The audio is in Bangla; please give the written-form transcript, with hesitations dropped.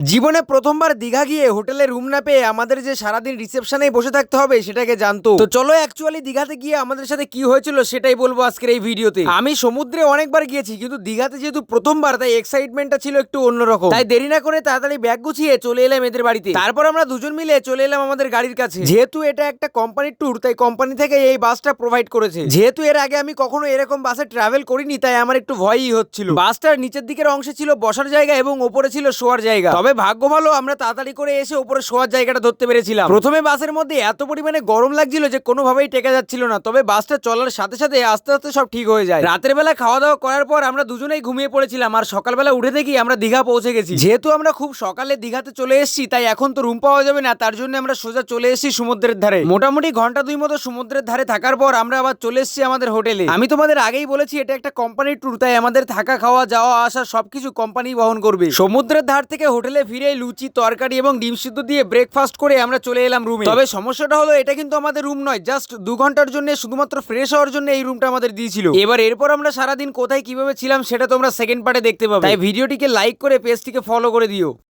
জীবনে প্রথমবার দীঘা গিয়ে হোটেলে রুম না পেয়ে আমাদের যে সারাদিন রিসেপশনেই বসে থাকতে হবে সেটাকে জানতো। তো চলো অ্যাকচুয়ালি দীঘাতে গিয়ে আমাদের সাথে কি হয়েছিল সেটাই বলবো আজকের এই ভিডিওতে। আমি সমুদ্রে অনেকবার গিয়েছি কিন্তু দীঘাতে যেহেতু প্রথমবার তাই এক্সাইটমেন্টটা ছিল একটু অন্যরকম। তাই দেরি না করে তাড়াতাড়ি ব্যাগ গুছিয়ে চলে এলাম এদের বাড়িতে। তারপর আমরা দুজন মিলে চলে এলাম আমাদের গাড়ির কাছে। যেহেতু এটা একটা কোম্পানির ট্যুর তাই কোম্পানি থেকে এই বাসটা প্রোভাইড করেছে। যেহেতু এর আগে আমি কখনো এরকম বাসে ট্রাভেল করিনি তাই আমার একটু ভয়ই হচ্ছিল। বাসটার নিচের দিকের অংশে ছিল বসার জায়গা এবং ওপরে ছিল শোয়ার জায়গা। তবে ভাগ্য ভালো আমরা তাড়াতাড়ি করে এসে উপরে শোয়ার জায়গাটা ধরতে পেরেছিলাম। প্রথমে বাসের মধ্যে এত পরিমাণে গরম লাগছিল যে কোনোভাবেই টেকা যাচ্ছিল না, তবে বাসটা চলার সাথে সাথে আস্তে আস্তে সব ঠিক হয়ে যায়। রাতের বেলা খাওয়া দাওয়া করার পর আমরা দুজনেই ঘুমিয়ে পড়েছিলাম আর সকালবেলা উঠে দেখি আমরা দীঘা পৌঁছে গেছি। যেহেতু আমরা খুব সকালে দীঘাতে চলে এসেছি তাই এখন তো রুম পাওয়া যাবে না, তার জন্য আমরা সোজা চলে এসেছি সমুদ্রের ধারে। মোটামুটি ঘন্টা দুই মতো সমুদ্রের ধারে থাকার পর আমরা আবার চলে এসেছি আমাদের হোটেলে। আমি তোমাদের আগেই বলেছি এটা একটা কোম্পানির ট্যুর তাই আমাদের থাকা খাওয়া যাওয়া আসা সবকিছু কোম্পানি বহন করবে। সমুদ্রের ধার থেকে হোটেলে ফিরে লুচি তরকারি এবং ডিম সিদ্ধ দিয়ে ব্রেকফাস্ট করে আমরা চলে এলাম রুমে। তবে সমস্যাটা হলো এটা কিন্তু আমাদের রুম নয়, জাস্ট 2 ঘন্টার জন্য শুধুমাত্র ফ্রেশ হওয়ার জন্য এই রুমটা আমাদের দিয়েছিল। এরপর আমরা সারাদিন কোথায় কিভাবে ছিলাম সেটা তোমরা সেকেন্ড পার্টে দেখতে পাবে, তাই ভিডিওটিকে লাইক করে পেজটিকে ফলো করে দিও।